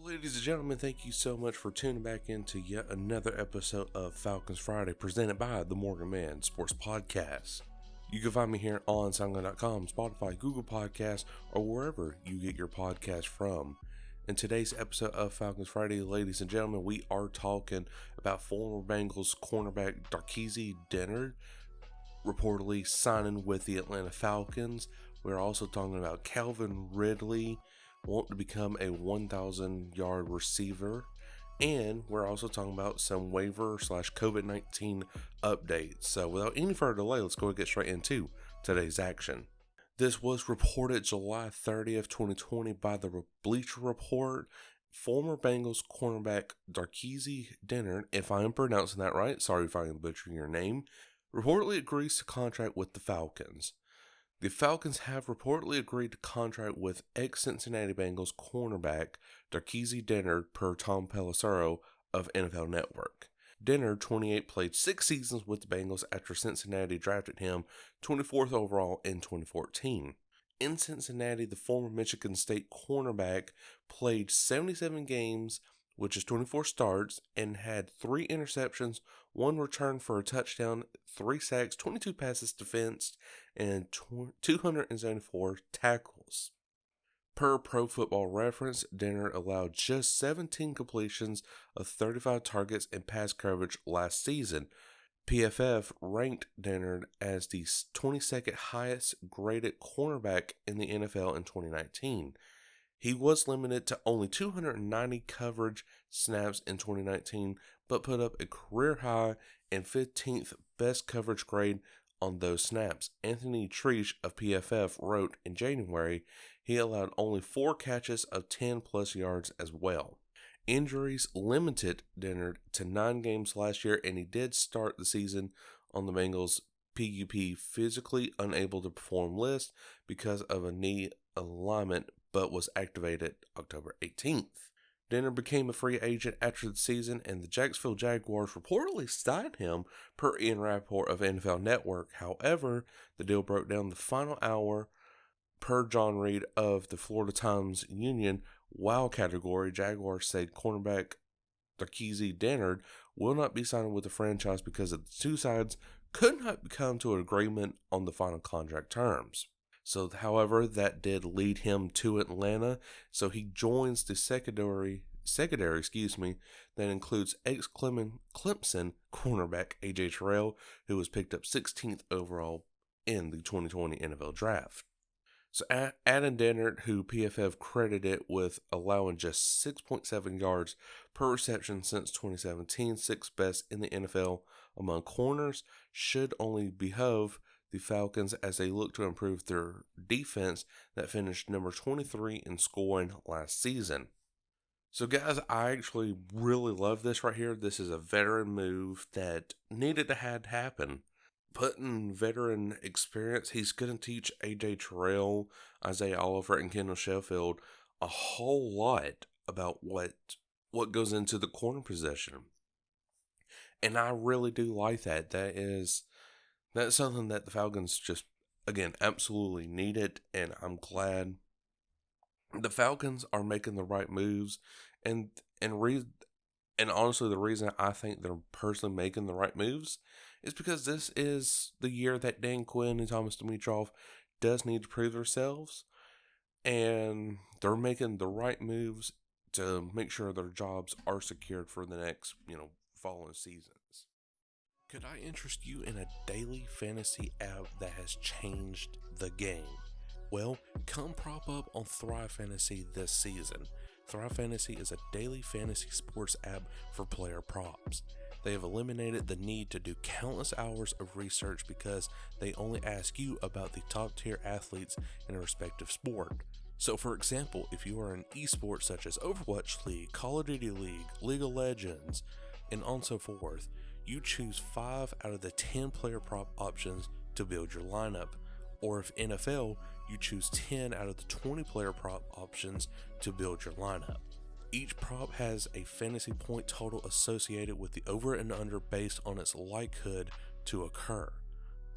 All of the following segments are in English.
Ladies and gentlemen, thank you so much for tuning back into yet another episode of Falcons Friday presented by the MorganMan Sports Podcast. You can find me here on SoundCloud.com, Spotify, Google Podcasts, or wherever you get your podcast from. In today's episode of Falcons Friday, ladies and gentlemen, we are talking about former Bengals cornerback Darqueze Dennard reportedly signing with the Atlanta Falcons. We're also talking about Calvin Ridley want to become a 1,000-yard receiver, and we're also talking about some waiver / COVID-19 updates. So without any further delay, let's go and get straight into today's action. This was reported July 30th, 2020 by the Bleacher Report. Former Bengals cornerback Darqueze Dennard, if I am pronouncing that right, sorry if I am butchering your name, reportedly agrees to contract with the Falcons. The Falcons have reportedly agreed to contract with ex-Cincinnati Bengals cornerback Darqueze Dennard per Tom Pelissero of NFL Network. Dennard, 28, played 6 seasons with the Bengals after Cincinnati drafted him 24th overall in 2014. In Cincinnati, the former Michigan State cornerback played 77 games, which is 24 starts, and had 3 interceptions, 1 return for a touchdown, 3 sacks, 22 passes defensed, and 274 tackles. Per Pro Football Reference, Dennard allowed just 17 completions of 35 targets and pass coverage last season. PFF ranked Dennard as the 22nd highest graded cornerback in the NFL in 2019. He was limited to only 290 coverage snaps in 2019, but put up a career high and 15th best coverage grade on those snaps. Anthony Treach of PFF wrote in January he allowed only 4 catches of 10 plus yards as well. Injuries limited Dennard to 9 games last year, and he did start the season on the Bengals' PUP physically unable to perform list because of a knee alignment, but was activated October 18th. Dennard became a free agent after the season, and the Jacksonville Jaguars reportedly signed him per Ian Rappaport of NFL Network. However, the deal broke down the final hour per John Reed of the Florida Times Union. Wow category, Jaguars said cornerback Darqueze Dennard will not be signing with the franchise because the two sides could not come to an agreement on the final contract terms. So, however, that did lead him to Atlanta. So he joins the secondary, that includes ex-Clemson cornerback A.J. Terrell, who was picked up 16th overall in the 2020 NFL Draft. So Adam Dennard, who PFF credited with allowing just 6.7 yards per reception since 2017, 6th best in the NFL among corners, should only behove the Falcons as they look to improve their defense that finished number 23 in scoring last season. So guys, I actually really love this right here. This is a veteran move that needed to happen. Putting veteran experience, he's going to teach A.J. Terrell, Isaiah Oliver, and Kendall Sheffield a whole lot about what goes into the corner position. And I really do like that. That's something that the Falcons just, again, absolutely needed, and I'm glad the Falcons are making the right moves. And honestly, the reason I think they're personally making the right moves is because this is the year that Dan Quinn and Thomas Dimitroff does need to prove themselves, and they're making the right moves to make sure their jobs are secured for the next, following seasons. Could I interest you in a daily fantasy app that has changed the game? Well, come prop up on Thrive Fantasy this season. Thrive Fantasy is a daily fantasy sports app for player props. They have eliminated the need to do countless hours of research because they only ask you about the top tier athletes in a respective sport. So for example, if you are in esports such as Overwatch League, Call of Duty League, League of Legends, and on so forth, you choose 5 out of the 10 player prop options to build your lineup. Or if NFL, you choose 10 out of the 20 player prop options to build your lineup. Each prop has a fantasy point total associated with the over and under based on its likelihood to occur.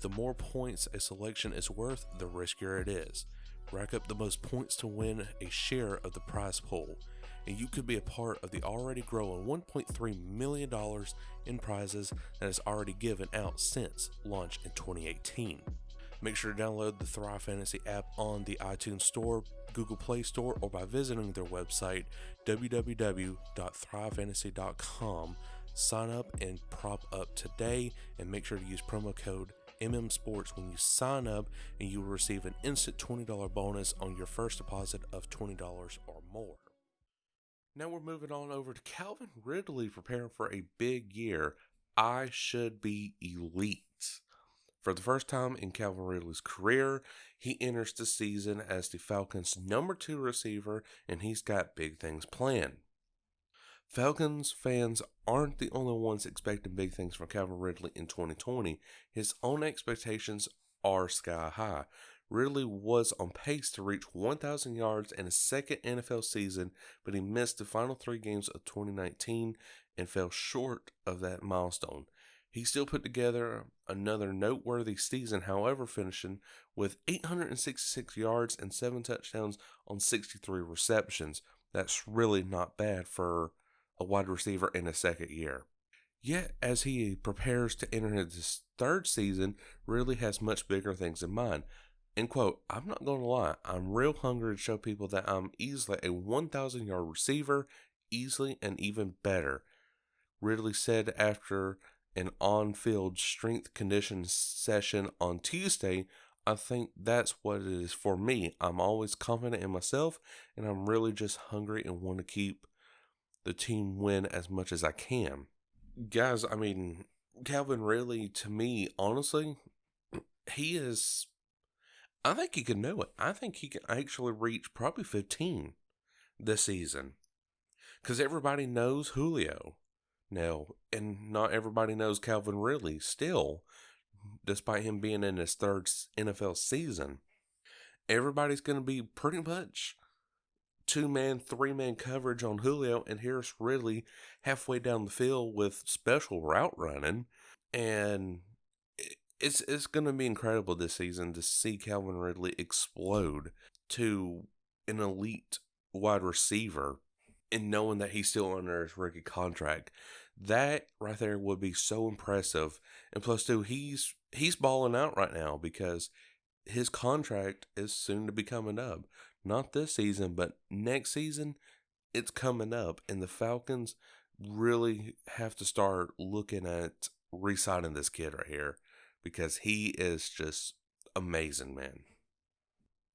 The more points a selection is worth, the riskier it is. Rack up the most points to win a share of the prize pool. and you could be a part of the already growing $1.3 million in prizes that is already given out since launch in 2018. Make sure to download the Thrive Fantasy app on the iTunes Store, Google Play Store, or by visiting their website, www.thrivefantasy.com. Sign up and prop up today, and make sure to use promo code MMSports when you sign up, and you will receive an instant $20 bonus on your first deposit of $20 or more. Now we're moving on over to Calvin Ridley preparing for a big year. I should be elite. For the first time in Calvin Ridley's career, he enters the season as the Falcons' number 2 receiver, and he's got big things planned. Falcons fans aren't the only ones expecting big things from Calvin Ridley in 2020. His own expectations are sky high. Ridley was on pace to reach 1,000 yards in his second NFL season, but he missed the final 3 games of 2019 and fell short of that milestone. He still put together another noteworthy season, however, finishing with 866 yards and 7 touchdowns on 63 receptions. That's really not bad for a wide receiver in his second year. Yet, as he prepares to enter his 3rd season, Ridley has much bigger things in mind. And quote, "I'm not going to lie, I'm real hungry to show people that I'm easily a 1,000-yard receiver, easily and even better," Ridley said after an on-field strength conditioning session on Tuesday. "I think that's what it is for me. I'm always confident in myself, and I'm really just hungry and want to keep the team win as much as I can." Guys, I mean, Calvin Ridley, to me, honestly, I think he can do it. I think he can actually reach probably 15 this season. Because everybody knows Julio now, and not everybody knows Calvin Ridley still, despite him being in his 3rd NFL season. Everybody's going to be pretty much 2-man, 3-man coverage on Julio, and here's Ridley halfway down the field with special route running, and it's going to be incredible this season to see Calvin Ridley explode to an elite wide receiver, and knowing that he's still under his rookie contract. That right there would be so impressive. And plus, too, he's balling out right now because his contract is soon to be coming up. Not this season, but next season, it's coming up. And the Falcons really have to start looking at re-signing this kid right here because he is just amazing, man.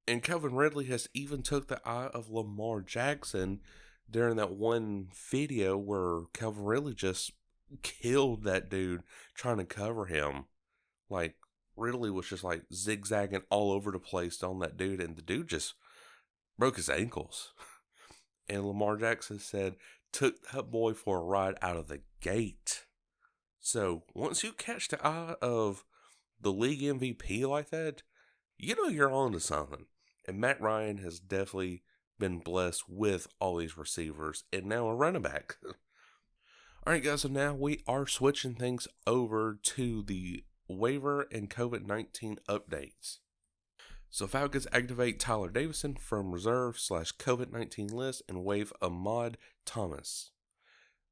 And Calvin Ridley has even took the eye of Lamar Jackson during that one video where Calvin Ridley just killed that dude trying to cover him. Like, Ridley was just like zigzagging all over the place on that dude, and the dude just broke his ankles. And Lamar Jackson said, took that boy for a ride out of the gate. So, once you catch the eye of the league MVP like that, you know you're on to something. And Matt Ryan has definitely been blessed with all these receivers and now a running back. Alright guys, so now we are switching things over to the waiver and COVID-19 updates. So Falcons activate Tyler Davison from reserve/COVID-19 list and waive Ahmad Thomas.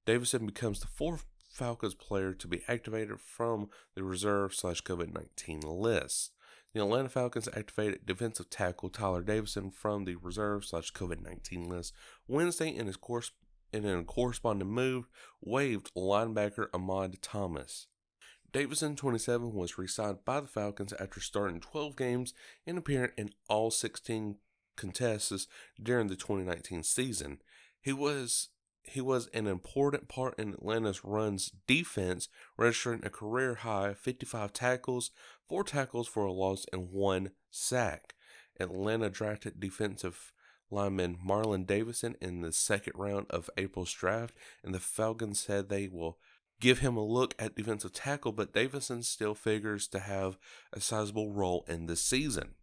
Davison becomes the 4th Falcons player to be activated from the reserve/COVID-19 list. The Atlanta Falcons activated defensive tackle Tyler Davison from the reserve/COVID-19 list Wednesday in a corresponding move, waived linebacker Ahmad Thomas. Davison, 27, was re-signed by the Falcons after starting 12 games and appearing in all 16 contests during the 2019 season. He was an important part in Atlanta's run's defense, registering a career-high 55 tackles, 4 tackles for a loss, and 1 sack. Atlanta drafted defensive lineman Marlon Davidson in the 2nd round of April's draft, and the Falcons said they will give him a look at defensive tackle, but Davidson still figures to have a sizable role in this season.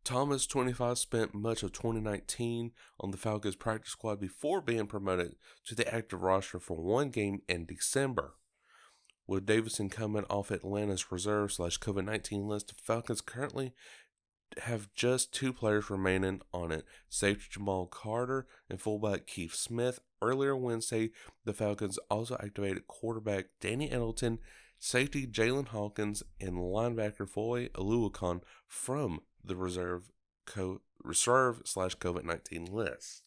Thomas, 25, spent much of 2019 on the Falcons practice squad before being promoted to the active roster for 1 game in December. With Davison coming off Atlanta's reserve/COVID-19 list, the Falcons currently have just 2 players remaining on it, safety Jamal Carter and fullback Keith Smith. Earlier Wednesday, the Falcons also activated quarterback Danny Edelton, safety Jalen Hawkins, and linebacker Foy Aluakon from the reserve/COVID-19 list.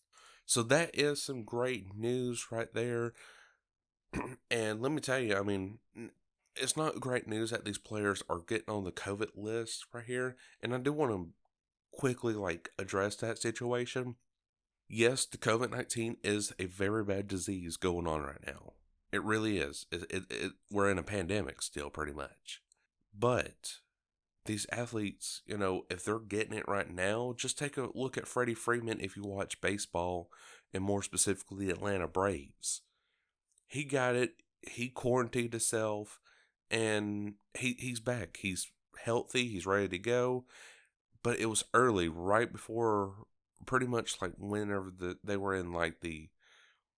So that is some great news right there. And let me tell you, I mean, it's not great news that these players are getting on the COVID list right here. And I do want to quickly address that situation. Yes, the COVID-19 is a very bad disease going on right now. It really is. We're in a pandemic still, pretty much. But these athletes, if they're getting it right now, just take a look at Freddie Freeman if you watch baseball, and more specifically the Atlanta Braves. He got it. He quarantined himself, and he's back. He's healthy. He's ready to go. But it was early, right before, pretty much whenever they were in the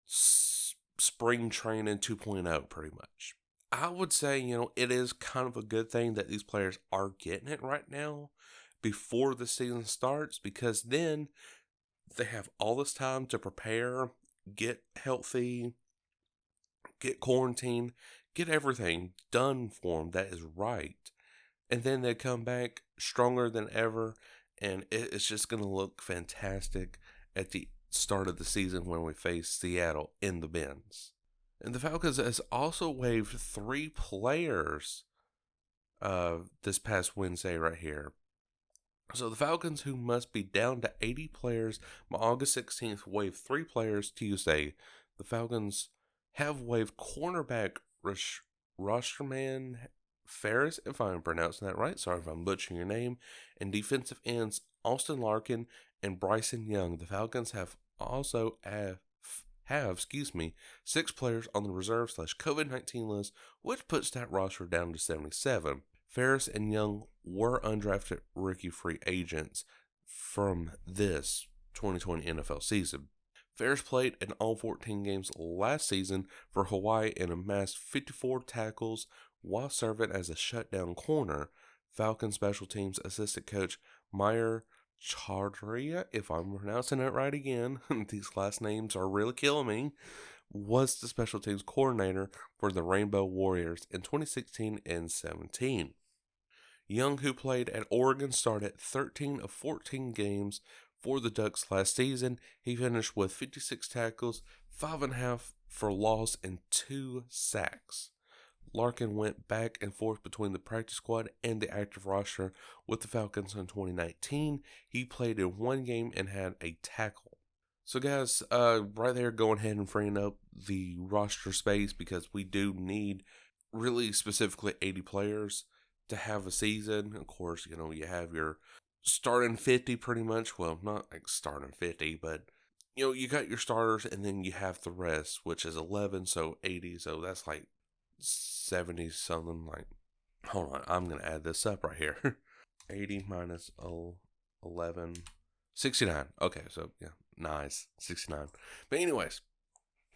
spring training 2.0, pretty much. I would say, it is kind of a good thing that these players are getting it right now before the season starts, because then they have all this time to prepare, get healthy, get quarantined, get everything done for them that is right. And then they come back stronger than ever, and it's just going to look fantastic at the start of the season when we face Seattle in the Benz. And the Falcons has also waived 3 players this past Wednesday right here. So the Falcons, who must be down to 80 players by August 16th, waived 3 players Tuesday. The Falcons have waived cornerback Rosterman Ferris, if I'm pronouncing that right, sorry if I'm butchering your name, and defensive ends Austin Larkin and Bryson Young. The Falcons have also have 6 players on the reserve/COVID-19 list, which puts that roster down to 77. Ferris and Young were undrafted rookie free agents from this 2020 NFL season. Ferris played in all 14 games last season for Hawaii and amassed 54 tackles while serving as a shutdown corner. Falcon special teams assistant coach Meyer Chaudhry, if I'm pronouncing it right again, these last names are really killing me, was the special teams coordinator for the Rainbow Warriors in 2016 and 17. Young, who played at Oregon, started 13 of 14 games for the Ducks last season. He finished with 56 tackles, 5.5 for loss, and 2 sacks. Larkin went back and forth between the practice squad and the active roster with the Falcons in 2019. He played in 1 game and had a tackle. So guys, right there, going ahead and freeing up the roster space, because we do need really specifically 80 players to have a season. Of course, you have your starting 50 pretty much. Well, not starting 50, but you got your starters, and then you have the rest, which is 11, so 80. So that's 70 something. Hold on, I'm gonna add this up right here. 80 minus 11, 69. Okay, so yeah, nice, 69. But anyways,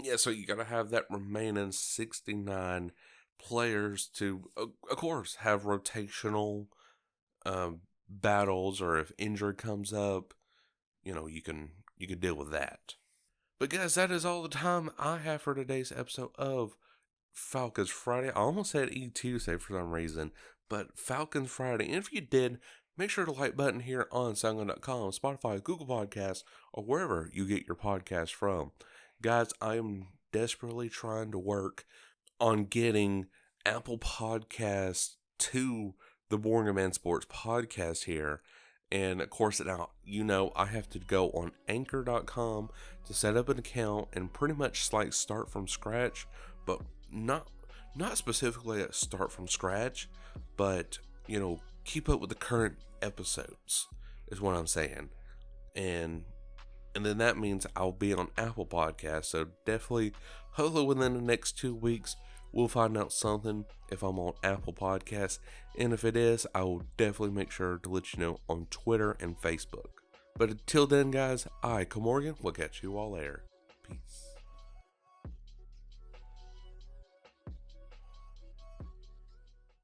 yeah, so you gotta have that remaining 69 players to, of course, have rotational battles, or if injury comes up, you can deal with that. But guys, that is all the time I have for today's episode of Falcons Friday. I almost said Tuesday for some reason, but Falcons Friday. And if you did, make sure to like button here on SoundCloud.com, Spotify, Google Podcasts, or wherever you get your podcast from. Guys, I am desperately trying to work on getting Apple Podcasts to the MorganMan Sports Podcast here. And of course, now, I have to go on Anchor.com to set up an account and pretty much start from scratch, but not specifically start from scratch, but keep up with the current episodes is what I'm saying. And then that means I'll be on Apple Podcasts. So definitely, hopefully within the next 2 weeks, we'll find out something if I'm on Apple Podcasts. And if it is, I will definitely make sure to let you know on Twitter and Facebook. But until then, guys, I, Morgan, will catch you all there. Peace.